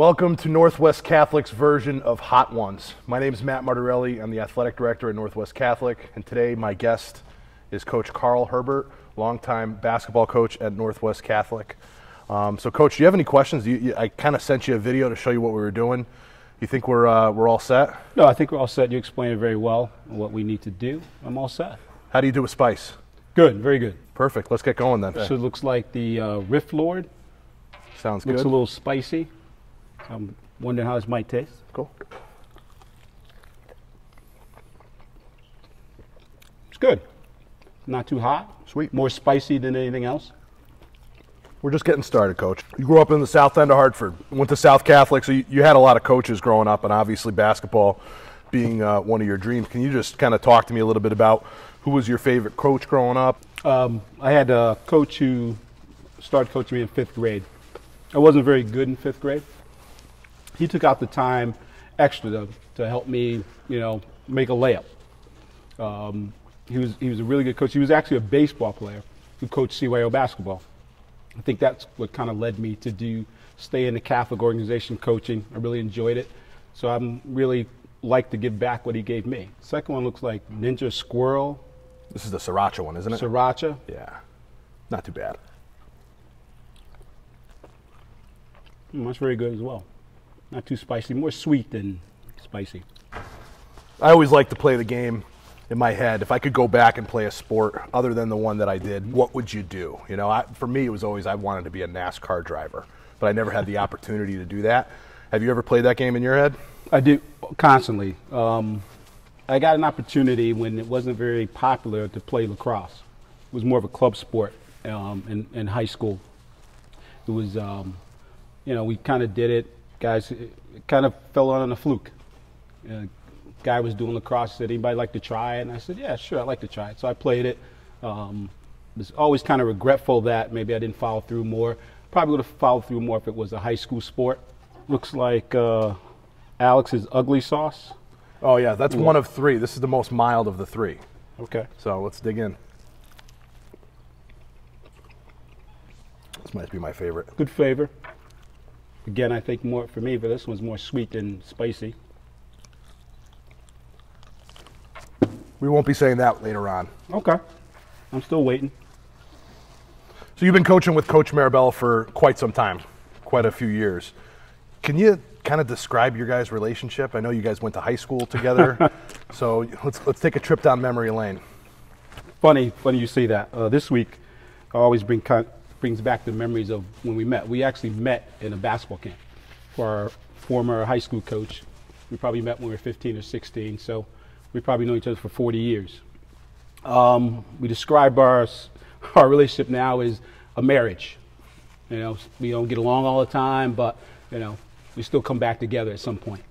Welcome to Northwest Catholic's version of Hot Ones. My name is Matt Martorelli. I'm the athletic director at Northwest Catholic, and today my guest is Coach Karl Herbert, longtime basketball coach at Northwest Catholic. So, Coach, do you have any questions? I kind of sent you a video to show you what we were doing. You think we're all set? No, I think we're all set. You explained it very well, what we need to do. I'm all set. How do you do with spice? Good, very good. Perfect. Let's get going then. So it looks like the Rift Lord. Sounds good. Looks a little spicy. I'm wondering how this might taste. Cool. It's good. Not too hot. Sweet. More spicy than anything else. We're just getting started, Coach. You grew up in the south end of Hartford, went to South Catholic, so you had a lot of coaches growing up, and obviously basketball being one of your dreams. Can you just kind of talk to me a little bit about who was your favorite coach growing up? I had a coach who started coaching me in 5th grade. I wasn't very good in 5th grade. He took out the time extra to help me, make a layup. He was a really good coach. He was actually a baseball player who coached CYO basketball. I think that's what kind of led me to stay in the Catholic organization coaching. I really enjoyed it. So I'm really like to give back what he gave me. Second one looks like Ninja Squirrel. This is the Sriracha one, isn't it? Sriracha. Yeah. Not too bad. That's very good as well. Not too spicy, more sweet than spicy. I always like to play the game in my head. If I could go back and play a sport other than the one that I did, what would you do? For me, it was always I wanted to be a NASCAR driver, but I never had the opportunity to do that. Have you ever played that game in your head? I do, constantly. I got an opportunity when it wasn't very popular to play lacrosse. It was more of a club sport in high school. It was, we kind of did it. Guys, it kind of fell on a fluke. Guy was doing lacrosse, said, anybody like to try it? And I said, yeah, sure, I'd like to try it. So I played it. Was always kind of regretful that maybe I didn't follow through more. Probably would have followed through more if it was a high school sport. Looks like Alex's ugly sauce. Oh, yeah, that's one of 3. This is the most mild of the 3. Okay. So let's dig in. This might be my favorite. Good flavor. Again, I think more for me, but this one's more sweet than spicy. We won't be saying that later on. Okay. I'm still waiting. So you've been coaching with Coach Martorelli for quite some time, quite a few years. Can you kind of describe your guys' relationship? I know you guys went to high school together, so let's take a trip down memory lane. Funny you say that. This week, I always brings back the memories of when we met. We actually met in a basketball camp for our former high school coach. We probably met when we were 15 or 16, so we probably know each other for 40 years. We describe our relationship now as a marriage. We don't get along all the time, but we still come back together at some point.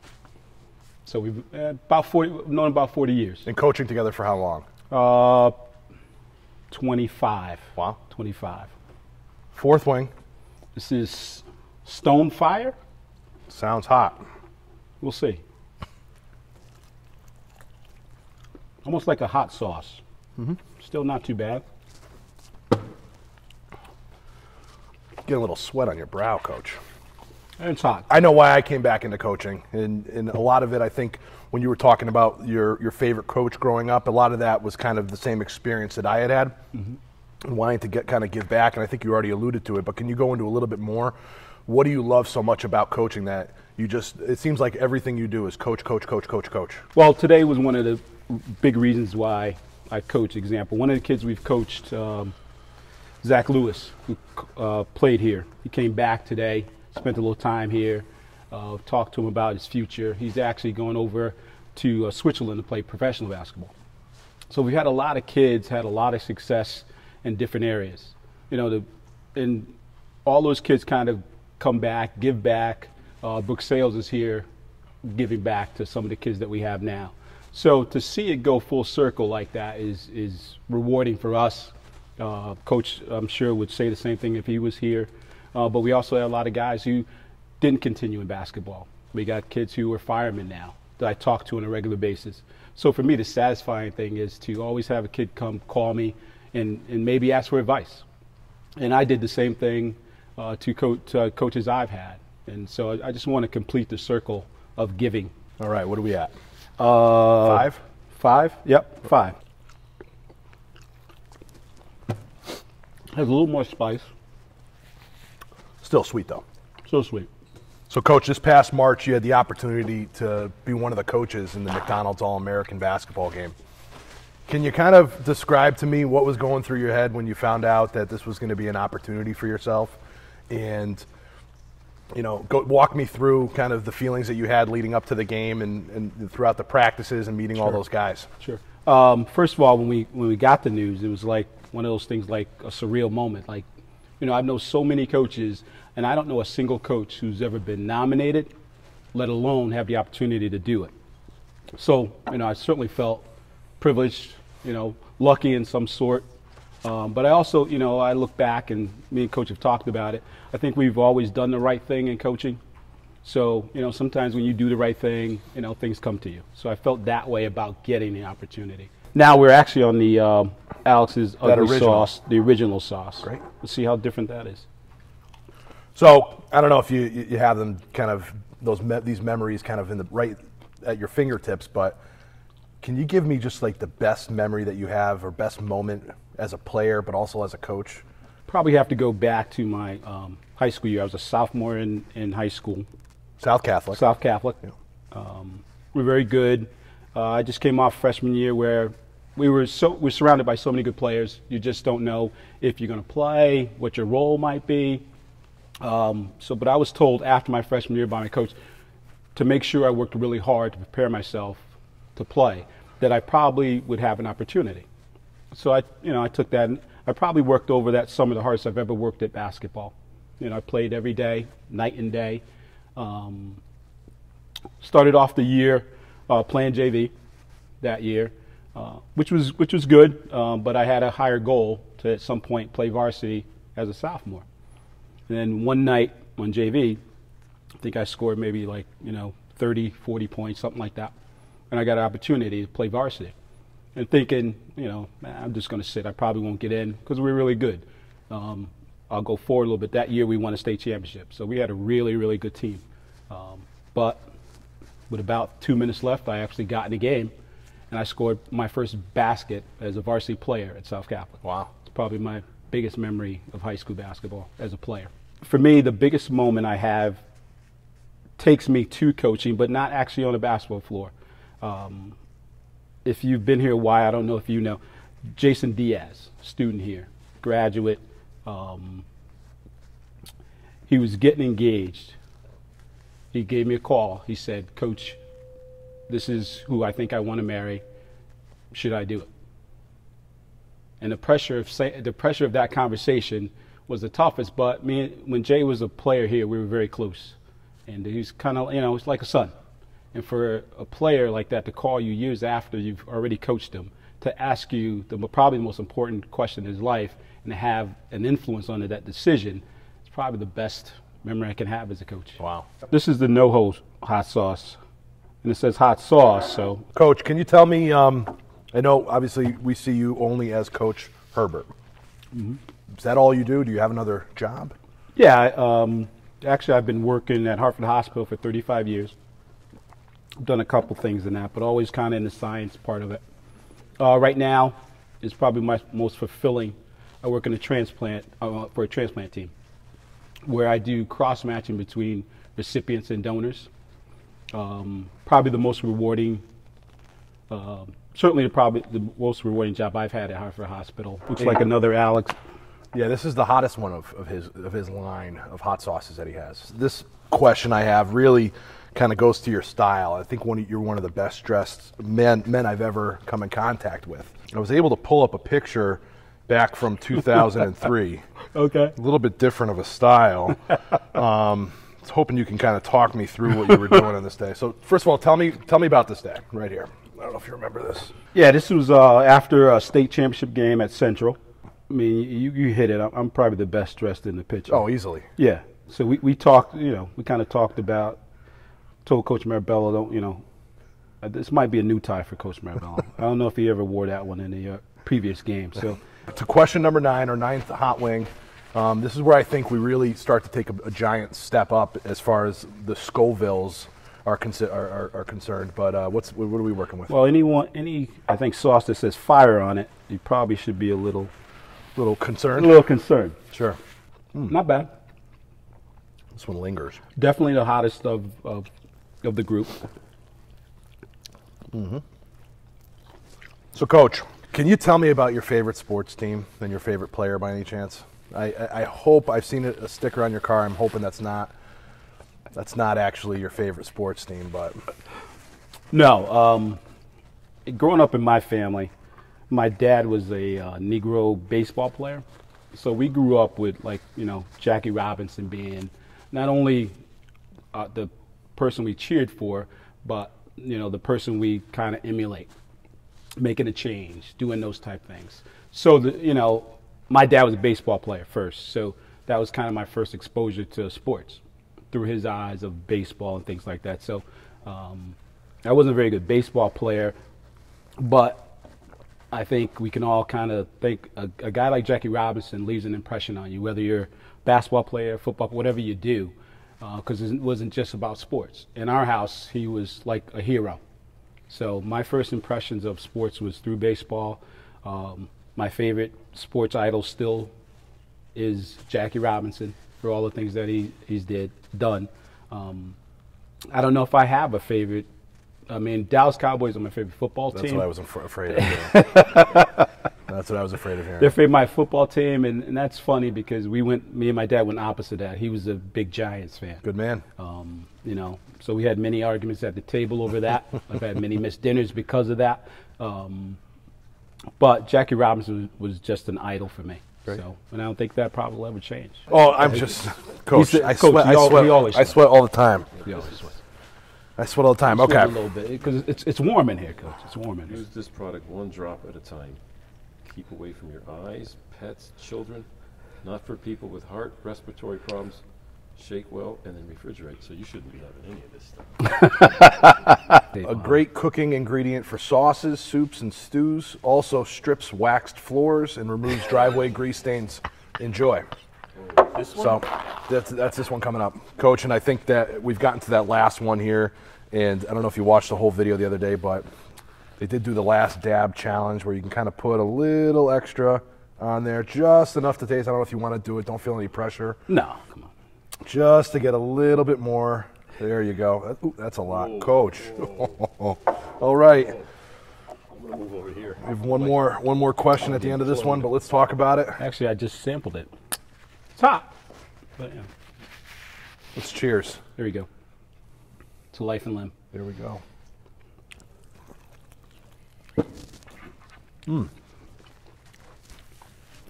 So we've known about 40 years. And coaching together for how long? 25. Wow. 25. Fourth wing. This is Stone Fire. Sounds hot. We'll see. Almost like a hot sauce. Mm-hmm. Still not too bad. Get a little sweat on your brow, Coach. And it's hot. I know why I came back into coaching, and a lot of it, I think, when you were talking about your favorite coach growing up, a lot of that was kind of the same experience that I had. Mm-hmm. And wanting to give back, and I think you already alluded to it, but can you go into a little bit more? What do you love so much about coaching that it seems like everything you do is coach, coach, coach, coach, coach? Well, today was one of the big reasons why I coach. Example, one of the kids we've coached, Zach Lewis, who played here. He came back today, spent a little time here, talked to him about his future. He's actually going over to Switzerland to play professional basketball. So we've had a lot of kids, had a lot of success in different areas. And all those kids kind of come back, give back. Brooke Sales is here giving back to some of the kids that we have now. So to see it go full circle like that is rewarding for us. Coach, I'm sure, would say the same thing if he was here. But we also have a lot of guys who didn't continue in basketball. We got kids who are firemen now that I talk to on a regular basis. So for me, the satisfying thing is to always have a kid come call me and maybe ask for advice. And I did the same thing to coaches I've had. And so I just want to complete the circle of giving. All right, what are we at? 5? 5? Yep, 5. Has a little more spice. Still sweet, though. So sweet. So, Coach, this past March, you had the opportunity to be one of the coaches in the McDonald's All-American basketball game. Can you kind of describe to me what was going through your head when you found out that this was going to be an opportunity for yourself? And, you know, walk me through kind of the feelings that you had leading up to the game and throughout the practices and meeting all those guys. Sure. First of all, when we got the news, it was like one of those things, like a surreal moment. Like, you know, I've known so many coaches, and I don't know a single coach who's ever been nominated, let alone have the opportunity to do it. So, you know, I certainly felt privileged, you know, lucky in some sort. But I also, you know, I look back, and me and Coach have talked about it. I think we've always done the right thing in coaching. So, you know, sometimes when you do the right thing, you know, things come to you. So I felt that way about getting the opportunity. Now we're actually on the Alex's ugly sauce, the original sauce. Great. Let's see how different that is. So I don't know if you have them kind of these memories kind of in the right at your fingertips, but can you give me just like the best memory that you have or best moment as a player, but also as a coach? Probably have to go back to my high school year. I was a sophomore in high school. South Catholic. South Catholic. Yeah. We're very good. I just came off freshman year where we're surrounded by so many good players. You just don't know if you're going to play, what your role might be. But I was told after my freshman year by my coach to make sure I worked really hard to prepare myself to play, that I probably would have an opportunity. So I took that, and I probably worked over that summer the hardest I've ever worked at basketball. You know, I played every day, night and day. Started off the year playing JV that year, which was good, but I had a higher goal to at some point play varsity as a sophomore. And then one night on JV, I think I scored maybe 30, 40 points, something like that. And I got an opportunity to play varsity. And thinking, I'm just going to sit. I probably won't get in because we're really good. I'll go forward a little bit. That year we won a state championship. So we had a really, really good team. But with about 2 minutes left, I actually got in the game, and I scored my first basket as a varsity player at South Catholic. Wow. It's probably my biggest memory of high school basketball as a player. For me, the biggest moment I have takes me to coaching, but not actually on the basketball floor. If you've been here a while, I don't know if you know, Jason Diaz, student here, graduate. He was getting engaged. He gave me a call. He said, "Coach, this is who I think I want to marry. Should I do it?" And the pressure of that conversation was the toughest. But when Jay was a player here, we were very close, and he's kind of, it's like a son. And for a player like that to call you years after you've already coached him, to ask you probably the most important question in his life and to have an influence on that decision, it's probably the best memory I can have as a coach. Wow. This is the NoHo hot sauce, and it says hot sauce. So, Coach, can you tell me, I know obviously we see you only as Coach Herbert. Mm-hmm. Is that all you do? Do you have another job? Yeah, actually I've been working at Hartford Hospital for 35 years. I've done a couple things in that, but always kind of in the science part of it. Right now is probably my most fulfilling. I work in a transplant, for a transplant team, where I do cross-matching between recipients and donors. Probably the most rewarding, certainly probably the most rewarding job I've had at Hartford Hospital. Looks like another Alex. Yeah, this is the hottest one of his line of hot sauces that he has. This question I have really kind of goes to your style. I think you're one of the best dressed men I've ever come in contact with. I was able to pull up a picture back from 2003. Okay. A little bit different of a style. I was hoping you can kind of talk me through what you were doing on this day. So first of all, tell me about this day right here. I don't know if you remember this. Yeah, this was after a state championship game at Central. I mean, you hit it. I'm probably the best dressed in the picture. Oh, easily. Yeah. So we talked, we kind of talked about, told Coach Martorelli, this might be a new tie for Coach Martorelli. I don't know if he ever wore that one in the previous game. So to question number 9, or 9th hot wing, This is where I think we really start to take a giant step up as far as the Scovilles are concerned. But what are we working with? Well, any I think sauce that says fire on it, you probably should be a little concerned. A little concerned. Sure. Not bad. This one lingers. Definitely the hottest of the group. So, Coach, can you tell me about your favorite sports team and your favorite player by any chance? I hope I've seen a sticker on your car. I'm hoping that's not actually your favorite sports team, but no. Growing up in my family, my dad was a Negro baseball player, so we grew up with Jackie Robinson being not only the person we cheered for, but the person we kind of emulate, making a change, doing those type things. So my dad was a baseball player first, so that was kind of my first exposure to sports through his eyes of baseball and things like that. So I wasn't a very good baseball player, but I think we can all kind of think a guy like Jackie Robinson leaves an impression on you, whether you're a basketball player, football, whatever you do, because it wasn't just about sports. In our house, he was like a hero. So my first impressions of sports was through baseball. My favorite sports idol still is Jackie Robinson for all the things that he's done. I don't know if I have a favorite. I mean, Dallas Cowboys are my favorite football team. That's what I was afraid of. That's what I was afraid of hearing. They're my football team, and that's funny because me and my dad went opposite that. He was a big Giants fan. Good man. So we had many arguments at the table over that. I've had many missed dinners because of that. But Jackie Robinson was just an idol for me. Great. So, and I don't think that probably will ever change. Oh, I'm just, Coach, I sweat all the time. He always sweats. I sweat all the time. Okay. A little bit because it's warm in here, Coach. It's warm in here. Use this product one drop at a time. Keep away from your eyes, pets, children. Not for people with heart, respiratory problems. Shake well and then refrigerate. So you shouldn't be having any of this stuff. A great cooking ingredient for sauces, soups, and stews. Also strips waxed floors and removes driveway grease stains. Enjoy. This one? So that's this one coming up, Coach. And I think that we've gotten to that last one here. And I don't know if you watched the whole video the other day, but they did do the last dab challenge where you can kind of put a little extra on there, just enough to taste. I don't know if you want to do it. Don't feel any pressure. No, come on. Just to get a little bit more. There you go. Ooh, that's a lot. Whoa, Coach. Whoa. All right. I'm going to move over here. We have one more question at the end of this one, but let's talk about it. Actually, I just sampled it. It's hot. But, yeah. Let's cheers. There we go. To life and limb. There we go.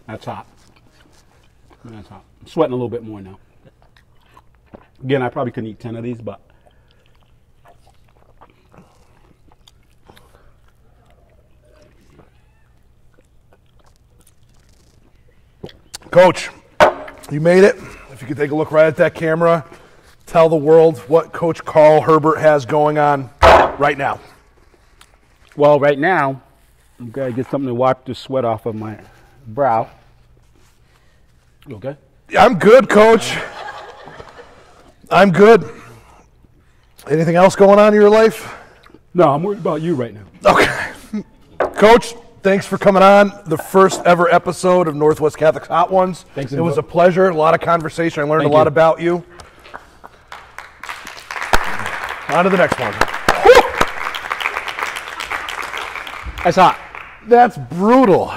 That's hot. That's hot. I'm sweating a little bit more now. Again, I probably couldn't eat 10 of these, but Coach, you made it. If you could take a look right at that camera, tell the world what Coach Karl Herbert has going on right now. Well, right now, I'm going to get something to wipe the sweat off of my brow. You okay? I'm good, Coach. I'm good. Anything else going on in your life? No, I'm worried about you right now. Okay. Coach, thanks for coming on the first ever episode of Northwest Catholic's Hot Ones. Thanks. It was a pleasure. A lot of conversation. I learned a lot about you. On to the next one. That's hot. That's brutal.